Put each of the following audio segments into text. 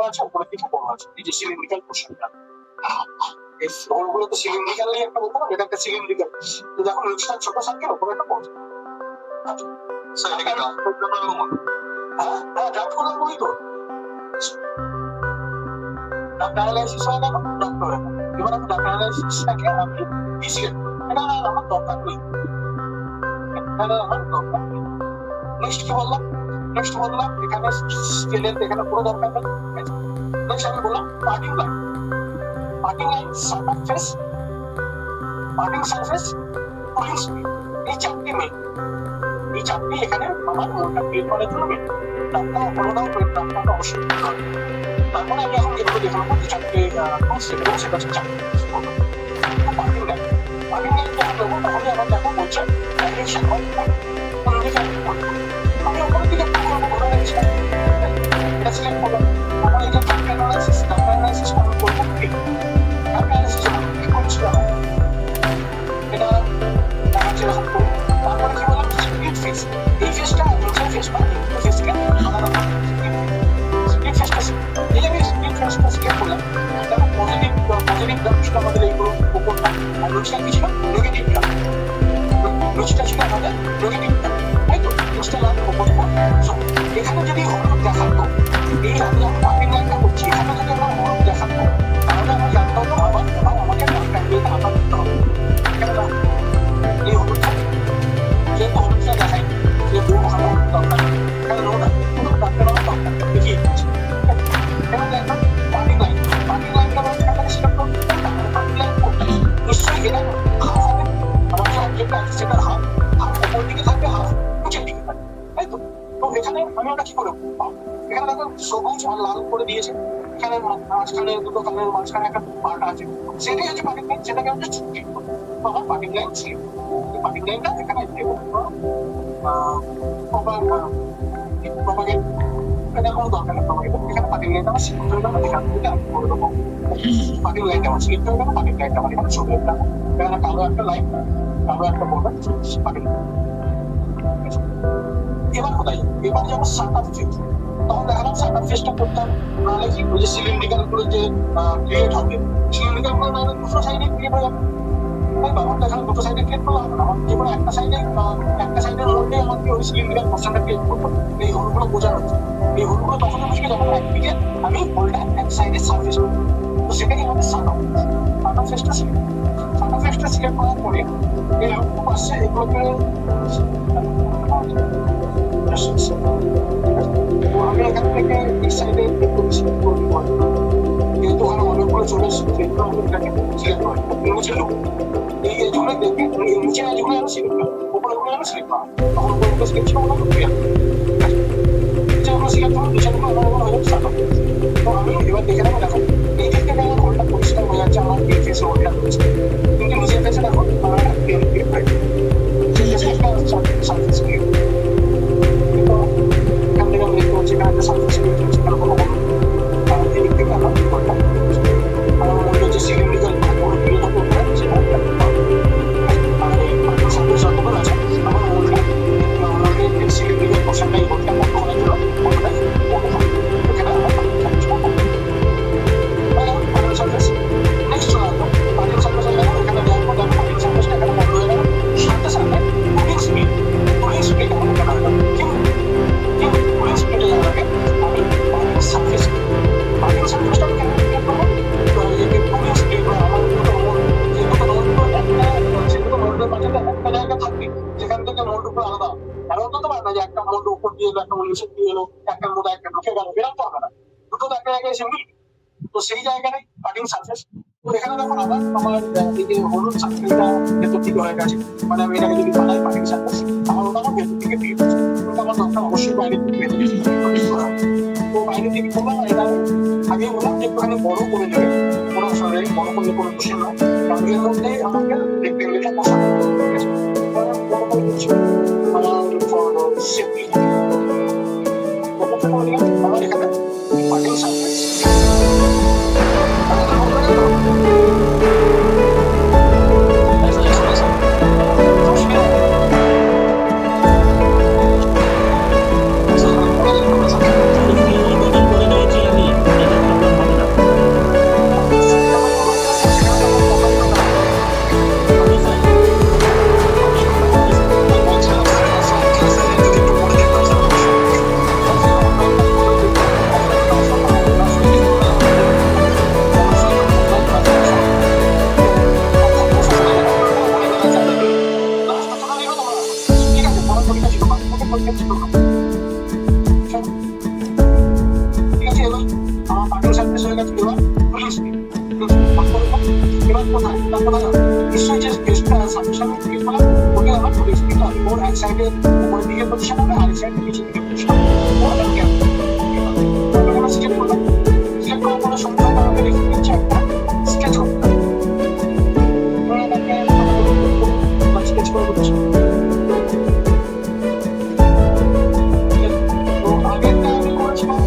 আছে, উপরের দিকে বড় আছে, এই যে সিলিন্ড্রিক্যাল পোর্শনটা। এই হোলগুলো তো সিলিন্ড্রিক্যালই একটা বলতে পারো, এটা একটা সিলিন্ড্রিক্যাল। তো যখন নিচটা ছোট সার্কেল, উপরে একটা বড়। স্যার এটা কি ড্রাফট করতে হবে? হ্যাঁ হ্যাঁ, ড্রাফট করলাম বলি তো। ডাটা অ্যানালাইসিস হয়ে গেল, ডক্টর হয়ে গেল। এবার আমি ডাটা অ্যানালাইসিসটাকে আমি ডিসিশন, এটা আমার দরকার নেই, এটা আমার দরকার নেই। নেক্সট কি বললাম? নেক্সট বললাম এখানে স্কেলের এখানে পুরো দরকার নেই। নেক্সট আমি বললাম parting line. Parting line, surface, parting surface, pulling speed, এই চারটি মেন। এই চারটি এখানে আমার মোটটা বের করার জন্য মেন। ডাক্তার কোনোটাও ডাক্তারটা অবশ্যই করে। তারপরে আমি এখন যেগুলো দেখলাম যে চারটে টুলস, এবং সেটা হচ্ছে চারটে পার্টিং লাইন। পার্টিং লাইন যখন দেবো তখনই আমার দেখো বলছে ডাইরেকশন অফ কোন দিকে আমি ওপরের দিকে করবো, ধরে রাখছি এটা সিলেক্ট করবো। আমার এই যে ডাটা অ্যানালাইসিস আমি করবো কি ডাটা অ্যানালাইসিস কি করছি এখন এটা দেখাচ্ছি এরকম করবো। তারপরে কি বললাম স্প্লিট ফেস, এই ফেসটা নিচের ফেস বা ফেসকে আলাদা করে স্প্লিট ফেসটা, এই আমি স্প্লিট ফেসটা সিলেক্ট করলাম। দেখো পজিটিভ গ্রাফ ছিল আমাদের এইগুলো উপরটা, আর নিচটা কি ছিল নেগেটিভ গ্রাফ, নিচটা ছিল আমাদের নেগেটিভ গ্রাফ, তাই তো নিচটা লাইন উপরটা। এখানে যদি হলুদ দেখাতো, এই আমি যখন পার্টিং লাইনটা করছি এখানে যদি আমার হলুদ দেখাতো, তাহলে আমার জানতে হতো আবার আমাকে ডাক্তারগুলোতে আবার দিতে হবে। এই হলুদটা যেহেতু হলুদটা দেখাই, যেহেতু ওখানে দরকার এখানে রোড ডাক্তার আমার দরকার দেখিয়ে দিচ্ছি। এবার দেখলাম পার্টিং লাইন, পার্টিং লাইনটা আমার এখান থেকে সিলেক্ট করতে পার্টিং লাইন কোনটা নিশ্চয়ই এটা হাফ হবে, আমার যে অবজেক্ট আছে সেটা হাফ উপর দিকে থাকবে, হাফ নিচের দিকে থাকবে, তাই তো। তো এখানে আমি ওটা কি করে পাবো? এখানে দেখো সবুজ আর লাল করে দিয়েছে, এখানে মাঝখানে দুটো কালারের মাঝখানে একটা পার্ট আছে, সেটাই হচ্ছে পার্টিং লাইন, সেটাকে আমি জাস্ট ক্লিক করবো, আমার পার্টিং লাইন সিলেক্ট। এই পার্টিং লাইনটা এখানে প্রপাগেট, এটা কোনো দরকার নেই প্রপাগেট, এখানে পার্টিং লাইনটা আমার সিলেক্ট হয়ে গেল, এখান থেকে আমি করে দেবো পার্টিং লাইনটা আমার সিলেক্ট হয়ে গেল, পার্টিং লাইনটা আমার এখানে ছবি একটা, এখানে কালো একটা লাইন, কালো একটা বলবেন পার্টিং লাইন। এবার কোথায়? এবার যাবো সারফেস। তখন দেখালাম সারফেসটা করতাম, নাহলে কি ওই যে সিলিন্ড্রিক্যাল গুলো যে ক্রিয়েট হবে, সিলিন্ড্রিক্যাল গুলো নাহলে দুটো সাইডে ক্রিয়েট হয়ে যাবে, তাই তো। আমার তো এখানে দুটো সাইডে ক্রিয়েট করলাম, আমার যে কোনো একটা সাইডের মধ্যে আমাকে ওই সিলিন্ড্রিক্যাল পোর্শনটা ক্রিয়েট করতে হবে। এই হোলগুলো বোঝা যাচ্ছে, এই হোলগুলো তখন বুঝবে যখন একদিকে আমি হোলটা এক সাইডে সারফেস করবো, তো সেটাই আমাদের সারফেসটা সিলেক্ট। সারফেসটা সিলেক্ট করার পরে এই হোলগুলো আসছে, এগুলোকে আমি এখান থেকে এই সাইডে একটু সিলেক্ট করে দিব, যেহেতু ওখানে অনেকগুলো চলে এসেছে সেগুলো আমি এটাকে সিলেক্ট করি নিচে লোক এই জন্য দেখি নিচে যেগুলো আমি সিলেক্ট করি, উপরে গুলো আমি সিলেক্ট করি, তখন উপরে সিলেক্ট ছিল ওগুলো ক্লিয়ার, নিচে গুলো সিলেক্ট করবো, নিচে গুলো আমার হয়ে যাবে সার্ফেস। তো আমি এবার দেখে নেবো, দেখো এই দিক থেকে আমার হোলটা পরিষ্কার হয়ে যাচ্ছে, আমার এই ফেসে হোলটা রয়েছে, কিন্তু নিচের ফেসে দেখো আমার একটা ক্লিয়ার ক্লিয়ার হয়, একটা সার্ফেস ক্লিয়ার। এখান থেকে আমি দেখতে পাচ্ছি এখানে একটা সার্ফেস ক্লিয়ার হচ্ছে, এখানে কোনো আর এদিক থেকে আমার হোলটা আমার মনে হচ্ছে সিলিন্ড্রিক্যাল কোনো ক্লিয়ার হতে পারে সেটা আর এই সার্ফেস যতগুলো আছে আমার মনে হয় সিলিন্ড্রিক্যাল পোর্শনটাই হোলটা বন্ধ করার জন্য হোলটাই বন্ধ হয়, এখানে আমার সার্ফেস। নেক্সট চলে আসবো পার্টিং সার্ফেস হয়ে গেল, এখানে দেওয়ার পর দেখো পার্টিং সার্ফেসটা এখানে বন্ধ হয়ে গেল, সাথে সাথে পুলিং স্পিড আমার এখানে হয়ে গেল। কিন্তু পুলিং স্পিডে যাওয়ার আগে আমি পার্টিং সার্ফেসটা আমি কেন ক্লিক করবো? তো এই যে পুলিং স্পিড আমার দুটো মোড, যে দুটো নোডগুলো সেগুলো নোডের মাঝে একটা জায়গা থাকবে যেখান থেকে নোড উপর আলাদা, এমন তো পারে না যে একটা মোড উপর দিয়ে এলো, একটা মোড নিচে দিয়ে এলো, একটা মোড একটা ঢুকে গেল, এরকম তো হবে না, দুটো তো একটা জায়গায় এসে মিলবে। তো সেই জায়গাটাই কাটিং সারফেস। তো এখানে দেখুন আবার আমার এই যে হলুদ সার্কেলটা ভেতর দিকে হয়ে গেছে, মানে আমি এটাকে যদি বানাই কাটিং সারফেস, আমার ওটা আমার ভেতর দিকে দিয়ে দিচ্ছে, কিন্তু আমার দরকার অবশ্যই বাইরের দিকে ভেতর দিকে করা। তো বাইরের দিকে করলাম, এটা আগে বললাম যে একটুখানি বড় করে নেবে, কোনো অসুবিধা নেই, বড় করলে কোনো দোষে নয়, কারণ এর মধ্যে আমাকে রেক্টেঙ্গেলটা বসাতে হবে, ঠিক আছে। বড় করে দিচ্ছি আমার সেফটি, আমার এখানে কাটিং সারফেস কোথায় নিশ্চয়ই যে স্পেসটা সাবমিশন ক্রিয়েট করা ওটা আমার ফুল স্পিড হবে ওর এক সাইডে উপরের দিকে পজিশন হবে আর এক সাইডে নিচের দিকে পজিশন হবে ওটা ক্যাপ তারপরে আমরা সিলেক্ট করলাম সিলেক্ট করার পরে সবসময় আমাকে রেখে দিচ্ছে একটা স্কেচ করতে হবে স্কেচ করে দিচ্ছি তো আগেরটা আমি করেছিলাম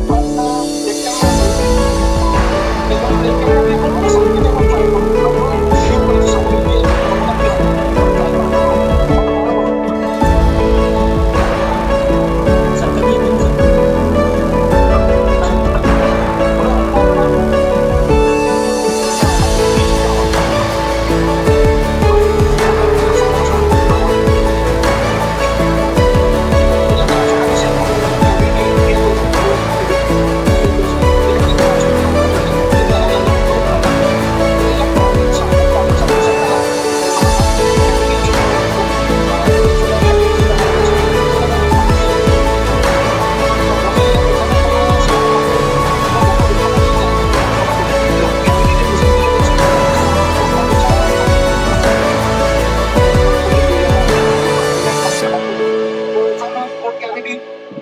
দেখতে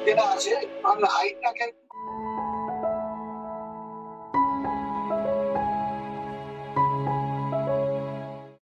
যেটা আছে আমি হাইটটাকে